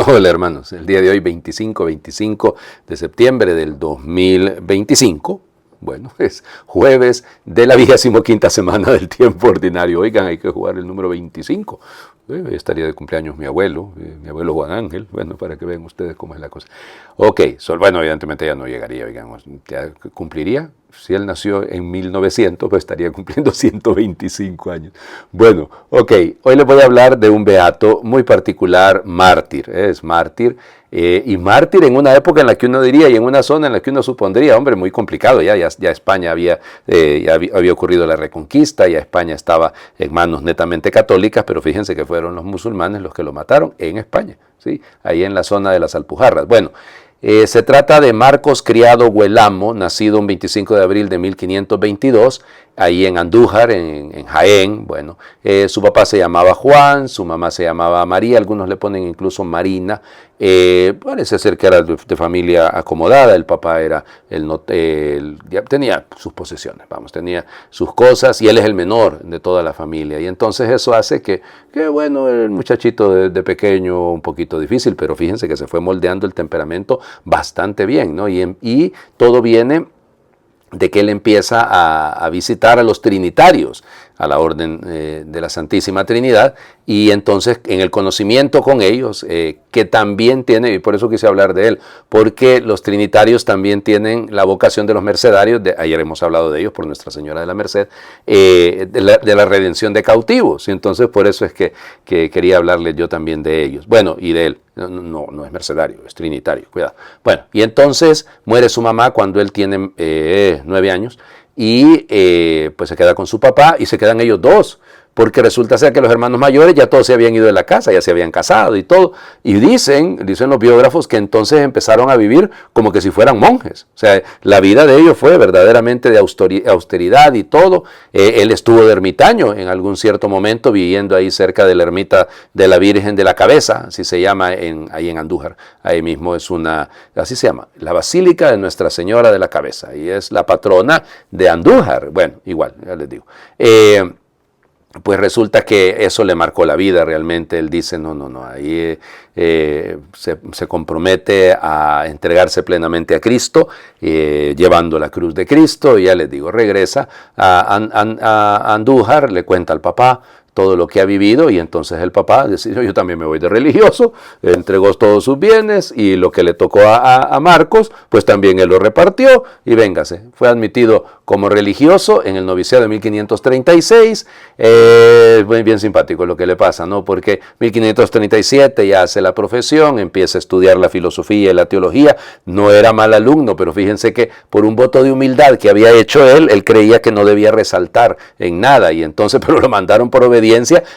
Hola hermanos, el día de hoy 25 de septiembre del 2025, bueno, es jueves de la 25ª semana del tiempo ordinario. Oigan, hay que jugar el número 25. Estaría de cumpleaños mi abuelo Juan Ángel, bueno, para que vean ustedes cómo es la cosa. Ok, bueno, evidentemente ya no llegaría, oigan, ya cumpliría. Si él nació en 1900, pues estaría cumpliendo 125 años. Bueno, ok, hoy les voy a hablar de un beato muy particular, mártir. Es mártir, y mártir en una época en la que uno diría, y en una zona en la que uno supondría, hombre, muy complicado. Ya España había ocurrido la Reconquista, ya España estaba en manos netamente católicas, pero fíjense que fueron los musulmanes los que lo mataron en España, ¿sí? Ahí en la zona de las Alpujarras. Bueno, se trata de Marcos Criado Huelamo, nacido un 25 de abril de 1522, ahí en Andújar, en Jaén. Bueno, su papá se llamaba Juan, su mamá se llamaba María, algunos le ponen incluso Marina. Parece ser que era de familia acomodada, el papá era ya tenía sus posesiones, vamos, tenía sus cosas, y él es el menor de toda la familia, y entonces eso hace que bueno, el muchachito de pequeño un poquito difícil, pero fíjense que se fue moldeando el temperamento bastante bien, ¿no? Y todo viene de que él empieza a visitar a los trinitarios, a la orden de la Santísima Trinidad, y entonces en el conocimiento con ellos, que también tiene, y por eso quise hablar de él, porque los trinitarios también tienen la vocación de los mercedarios, ayer hemos hablado de ellos por Nuestra Señora de la Merced, de la redención de cautivos, y entonces por eso es que quería hablarles yo también de ellos, bueno, y de él. No es mercedario, es trinitario, cuidado. Bueno, y entonces muere su mamá cuando él tiene 9 años, y pues se queda con su papá y se quedan ellos dos, porque resulta ser que los hermanos mayores ya todos se habían ido de la casa, ya se habían casado y todo, y dicen los biógrafos que entonces empezaron a vivir como que si fueran monjes. O sea, la vida de ellos fue verdaderamente de austeridad y todo. Él estuvo de ermitaño en algún cierto momento, viviendo ahí cerca de la ermita de la Virgen de la Cabeza, así se llama ahí en Andújar. Ahí mismo así se llama, la Basílica de Nuestra Señora de la Cabeza, y es la patrona de Andújar. Bueno, igual, ya les digo. Pues resulta que eso le marcó la vida realmente. Él dice, no, ahí se compromete a entregarse plenamente a Cristo, llevando la cruz de Cristo, y ya les digo, regresa a Andújar, le cuenta al papá todo lo que ha vivido, y entonces el papá decidió, yo también me voy de religioso, entregó todos sus bienes, y lo que le tocó a Marcos, pues también él lo repartió, y véngase, fue admitido como religioso en el noviciado de 1536, bien simpático lo que le pasa, ¿no? Porque 1537 ya hace la profesión, empieza a estudiar la filosofía y la teología, no era mal alumno, pero fíjense que por un voto de humildad que había hecho él creía que no debía resaltar en nada, y entonces, pero lo mandaron por obediencia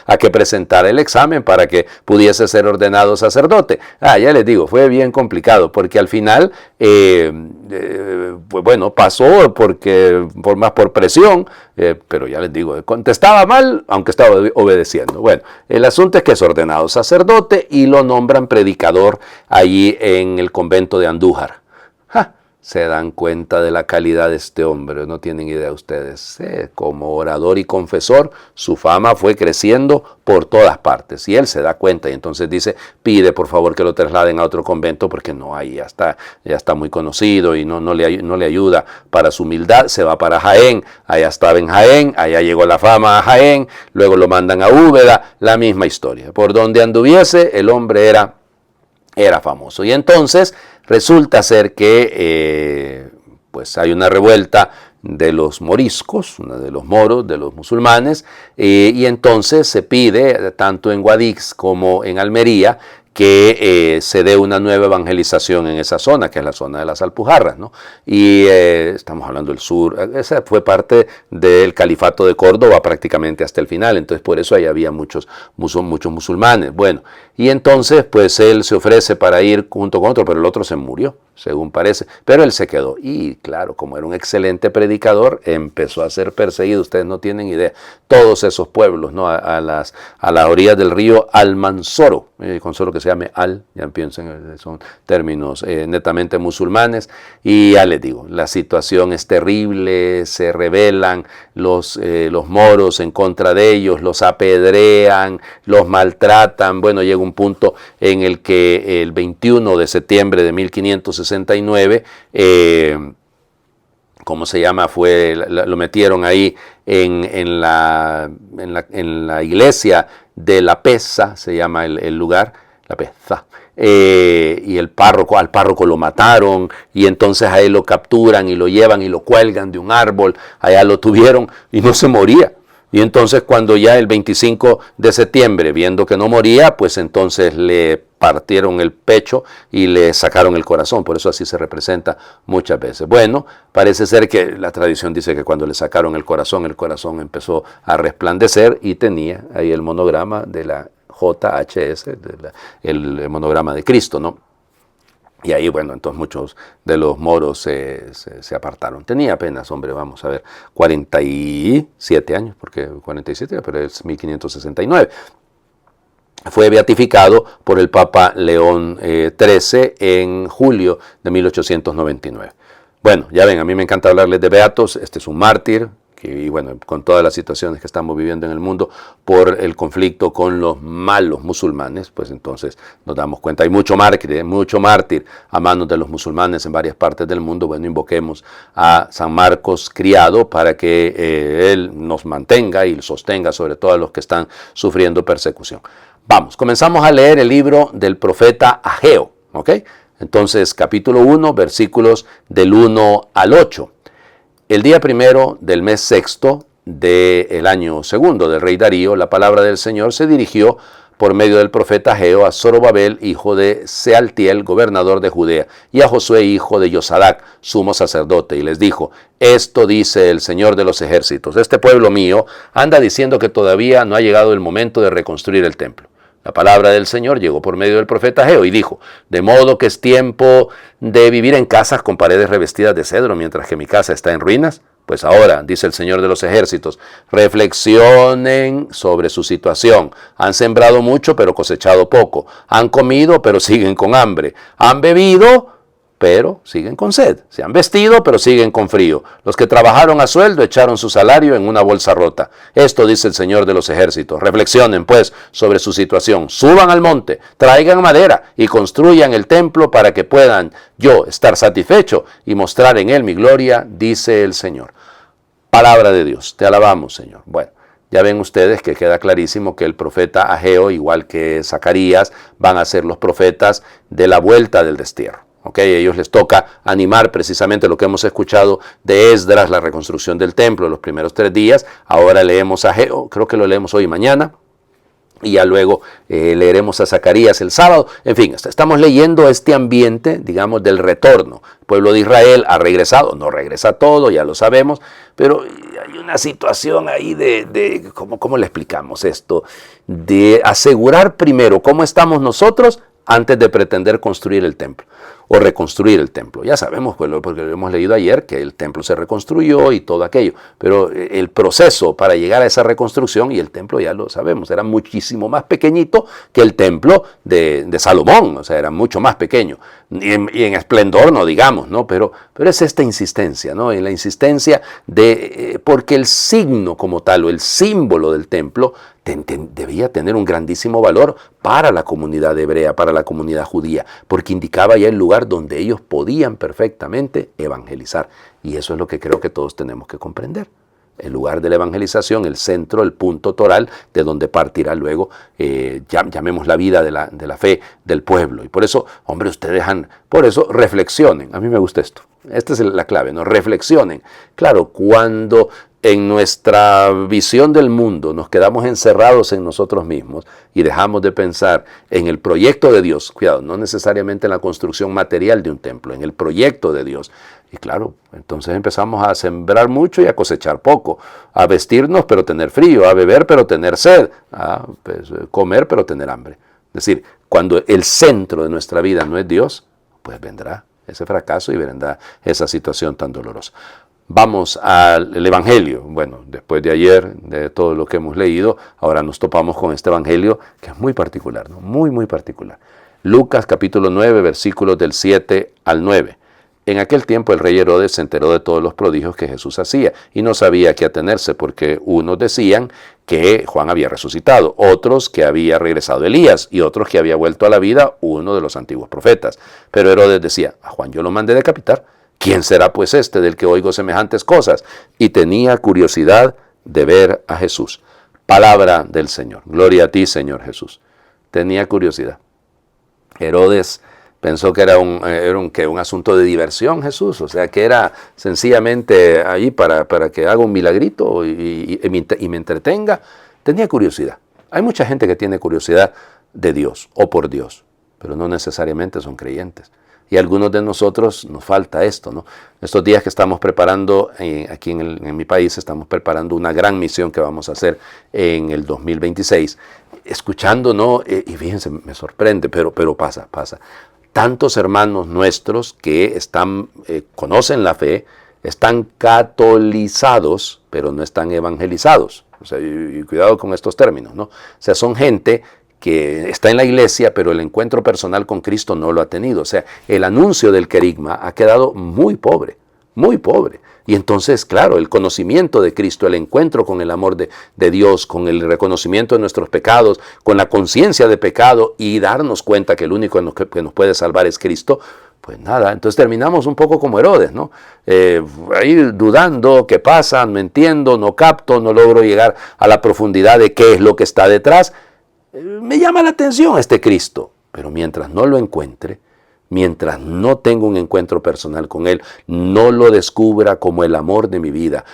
a que presentara el examen para que pudiese ser ordenado sacerdote. Ya les digo, fue bien complicado, porque al final, pues bueno, pasó más por presión, pero ya les digo, contestaba mal, aunque estaba obedeciendo. Bueno, el asunto es que es ordenado sacerdote y lo nombran predicador allí en el convento de Andújar. Se dan cuenta de la calidad de este hombre, no tienen idea ustedes. Como orador y confesor, su fama fue creciendo por todas partes, y él se da cuenta, y entonces pide por favor que lo trasladen a otro convento, porque no, ahí ya está muy conocido, y no le ayuda para su humildad. Se va para Jaén, allá estaba en Jaén, allá llegó la fama a Jaén, luego lo mandan a Úbeda, la misma historia. Por donde anduviese, el hombre era famoso, y entonces resulta ser que pues hay una revuelta de los moriscos, de los moros, de los musulmanes, y entonces se pide, tanto en Guadix como en Almería, que se dé una nueva evangelización en esa zona, que es la zona de las Alpujarras, ¿no? Y estamos hablando del sur, esa fue parte del califato de Córdoba prácticamente hasta el final, entonces por eso ahí había muchos musulmanes. Bueno, y entonces pues él se ofrece para ir junto con otro, pero el otro se murió, según parece, pero él se quedó, y claro, como era un excelente predicador, empezó a ser perseguido. Ustedes no tienen idea, todos esos pueblos, ¿no? A las orillas del río Almanzoro, con solo que se llame ya piensen, son términos netamente musulmanes, y ya les digo, la situación es terrible, se rebelan los moros en contra de ellos, los apedrean, los maltratan. Bueno, llega un punto en el que el 21 de septiembre de 1569, ¿cómo se llama? Lo metieron ahí en la iglesia de La Peza, se llama el lugar, La Peza, y al párroco lo mataron, y entonces a él lo capturan y lo llevan y lo cuelgan de un árbol, allá lo tuvieron y no se moría. Y entonces cuando ya el 25 de septiembre, viendo que no moría, pues entonces le partieron el pecho y le sacaron el corazón. Por eso así se representa muchas veces. Bueno, parece ser que la tradición dice que cuando le sacaron el corazón empezó a resplandecer y tenía ahí el monograma de la JHS, el monograma de Cristo, ¿no? Y ahí, bueno, entonces muchos de los moros se apartaron. Tenía apenas, hombre, vamos a ver, 47 años, porque 47, pero es 1569. Fue beatificado por el Papa León XIII en julio de 1899. Bueno, ya ven, a mí me encanta hablarles de beatos. Este es un mártir, y bueno, con todas las situaciones que estamos viviendo en el mundo por el conflicto con los malos musulmanes, pues entonces nos damos cuenta, hay mucho mártir a manos de los musulmanes en varias partes del mundo. Bueno, invoquemos a San Marcos criado para que él nos mantenga y sostenga sobre todo a los que están sufriendo persecución. Vamos, comenzamos a leer el libro del profeta Ageo, ¿ok? Entonces, capítulo 1, versículos del 1 al 8. El día primero del mes sexto del año segundo del rey Darío, la palabra del Señor se dirigió por medio del profeta Ageo a Zorobabel, hijo de Sealtiel, gobernador de Judea, y a Josué, hijo de Yosadac, sumo sacerdote, y les dijo: esto dice el Señor de los ejércitos, este pueblo mío anda diciendo que todavía no ha llegado el momento de reconstruir el templo. La palabra del Señor llegó por medio del profeta Ageo y dijo: de modo que es tiempo de vivir en casas con paredes revestidas de cedro, mientras que mi casa está en ruinas. Pues ahora, dice el Señor de los ejércitos, reflexionen sobre su situación. Han sembrado mucho, pero cosechado poco. Han comido, pero siguen con hambre. Han bebido, pero siguen con sed. Se han vestido, pero siguen con frío. Los que trabajaron a sueldo echaron su salario en una bolsa rota. Esto dice el Señor de los ejércitos. Reflexionen, pues, sobre su situación. Suban al monte, traigan madera y construyan el templo para que puedan yo estar satisfecho y mostrar en él mi gloria, dice el Señor. Palabra de Dios. Te alabamos, Señor. Bueno, ya ven ustedes que queda clarísimo que el profeta Ageo, igual que Zacarías, van a ser los profetas de la vuelta del destierro. Okay, a ellos les toca animar precisamente lo que hemos escuchado de Esdras, la reconstrucción del templo, los primeros 3 días. Ahora leemos a Ageo, creo que lo leemos hoy y mañana. Y ya luego leeremos a Zacarías el sábado. En fin, estamos leyendo este ambiente, digamos, del retorno. El pueblo de Israel ha regresado, no regresa todo, ya lo sabemos, pero hay una situación ahí de ¿cómo le explicamos esto? De asegurar primero cómo estamos nosotros antes de pretender construir el templo o reconstruir el templo. Ya sabemos, pues, porque lo hemos leído ayer, que el templo se reconstruyó y todo aquello, pero el proceso para llegar a esa reconstrucción, y el templo ya lo sabemos, era muchísimo más pequeñito que el templo de Salomón, o sea, era mucho más pequeño, y en esplendor no digamos, ¿no? Pero es esta insistencia, ¿no? En la insistencia de, porque el signo como tal, o el símbolo del templo, debía tener un grandísimo valor para la comunidad hebrea, para la comunidad judía, porque indicaba ya el lugar donde ellos podían perfectamente evangelizar. Y eso es lo que creo que todos tenemos que comprender. El lugar de la evangelización, el centro, el punto toral de donde partirá luego, llamemos la vida de la fe del pueblo. Y por eso, hombre, por eso reflexionen. A mí me gusta esto. Esta es la clave, ¿no? Reflexionen. Claro, cuando en nuestra visión del mundo nos quedamos encerrados en nosotros mismos y dejamos de pensar en el proyecto de Dios, cuidado, no necesariamente en la construcción material de un templo, en el proyecto de Dios. Y claro, entonces empezamos a sembrar mucho y a cosechar poco, a vestirnos pero tener frío, a beber pero tener sed, a comer pero tener hambre. Es decir, cuando el centro de nuestra vida no es Dios, pues vendrá ese fracaso y vendrá esa situación tan dolorosa. Vamos al Evangelio. Bueno, después de ayer, de todo lo que hemos leído, ahora nos topamos con este Evangelio que es muy particular, ¿no? Muy, muy particular. Lucas capítulo 9, versículos del 7 al 9. En aquel tiempo el rey Herodes se enteró de todos los prodigios que Jesús hacía y no sabía a qué atenerse, porque unos decían que Juan había resucitado, otros que había regresado Elías y otros que había vuelto a la vida uno de los antiguos profetas. Pero Herodes decía: a Juan yo lo mandé decapitar. ¿Quién será pues este del que oigo semejantes cosas? Y tenía curiosidad de ver a Jesús. Palabra del Señor. Gloria a ti, Señor Jesús. Tenía curiosidad. Herodes pensó que era un asunto de diversión, Jesús, o sea, que era sencillamente ahí para que haga un milagrito y me entretenga. Tenía curiosidad. Hay mucha gente que tiene curiosidad de Dios o por Dios, pero no necesariamente son creyentes. Y a algunos de nosotros nos falta esto, ¿no? Estos días que estamos preparando, aquí en mi país, estamos preparando una gran misión que vamos a hacer en el 2026, escuchando, ¿no? Y fíjense, me sorprende, pero pasa. Tantos hermanos nuestros que conocen la fe, están catolizados, pero no están evangelizados. O sea, y cuidado con estos términos, ¿no? O sea, son gente que está en la iglesia, pero el encuentro personal con Cristo no lo ha tenido. O sea, el anuncio del querigma ha quedado muy pobre, muy pobre. Y entonces, claro, el conocimiento de Cristo, el encuentro con el amor de Dios, con el reconocimiento de nuestros pecados, con la conciencia de pecado y darnos cuenta que el único que nos puede salvar es Cristo, pues nada, entonces terminamos un poco como Herodes, ¿no? Ahí dudando, ¿qué pasa? No entiendo, no capto, no logro llegar a la profundidad de qué es lo que está detrás. Me llama la atención este Cristo, pero mientras no lo encuentre, mientras no tenga un encuentro personal con Él, no lo descubra como el amor de mi vida,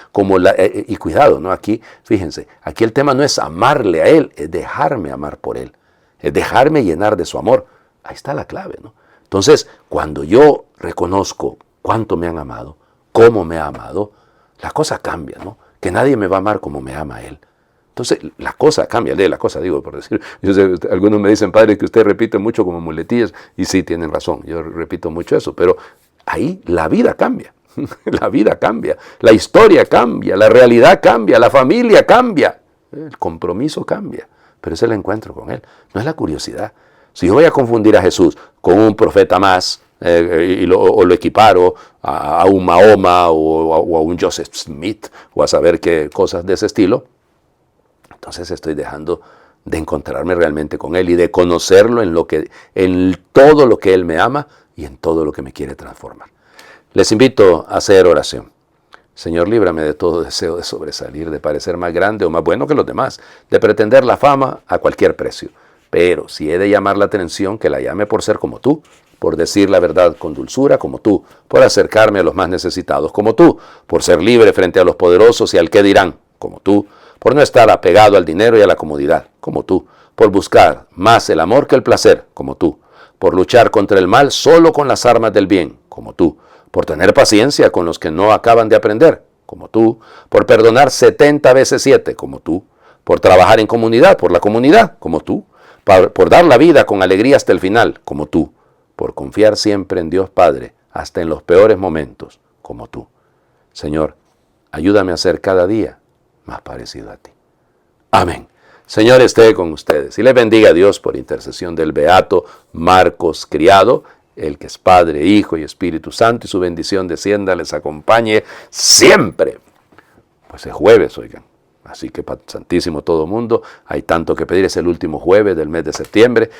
y cuidado, ¿no? Aquí, fíjense, aquí el tema no es amarle a Él, es dejarme amar por Él, es dejarme llenar de su amor. Ahí está la clave, ¿no? Entonces, cuando yo reconozco cuánto me han amado, cómo me ha amado, la cosa cambia, ¿no? Que nadie me va a amar como me ama Él. Entonces, la cosa cambia, la cosa digo, por decir, yo sé, algunos me dicen, padre, que usted repite mucho como muletillas, y sí, tienen razón, yo repito mucho eso, pero ahí la vida cambia, la vida cambia, la historia cambia, la realidad cambia, la familia cambia, el compromiso cambia, pero es el encuentro con Él, no es la curiosidad. Si yo voy a confundir a Jesús con un profeta más, o lo equiparo a un Mahoma o a un Joseph Smith, o a saber qué cosas de ese estilo, entonces estoy dejando de encontrarme realmente con Él y de conocerlo en todo lo que Él me ama y en todo lo que me quiere transformar. Les invito a hacer oración. Señor, líbrame de todo deseo de sobresalir, de parecer más grande o más bueno que los demás, de pretender la fama a cualquier precio. Pero si he de llamar la atención, que la llame por ser como tú, por decir la verdad con dulzura como tú, por acercarme a los más necesitados como tú, por ser libre frente a los poderosos y al qué dirán como tú, por no estar apegado al dinero y a la comodidad, como tú, por buscar más el amor que el placer, como tú, por luchar contra el mal solo con las armas del bien, como tú, por tener paciencia con los que no acaban de aprender, como tú, por perdonar 70 veces 7, como tú, por trabajar en comunidad, por la comunidad, como tú, por dar la vida con alegría hasta el final, como tú, por confiar siempre en Dios Padre, hasta en los peores momentos, como tú. Señor, ayúdame a ser cada día más parecido a ti. Amén. Señor, esté con ustedes y les bendiga a Dios por intercesión del beato Marcos Criado, el que es Padre, Hijo y Espíritu Santo, y su bendición descienda, les acompañe siempre. Pues es jueves, oigan. Así que, santísimo todo mundo, hay tanto que pedir, es el último jueves del mes de septiembre.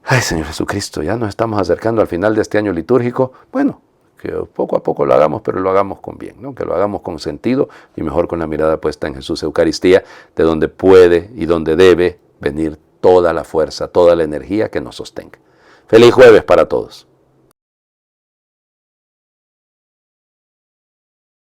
Ay, Señor Jesucristo, ya nos estamos acercando al final de este año litúrgico. Bueno, que poco a poco lo hagamos, pero lo hagamos con bien, ¿no? Que lo hagamos con sentido y mejor con la mirada puesta en Jesús Eucaristía, de donde puede y donde debe venir toda la fuerza, toda la energía que nos sostenga. Feliz jueves para todos.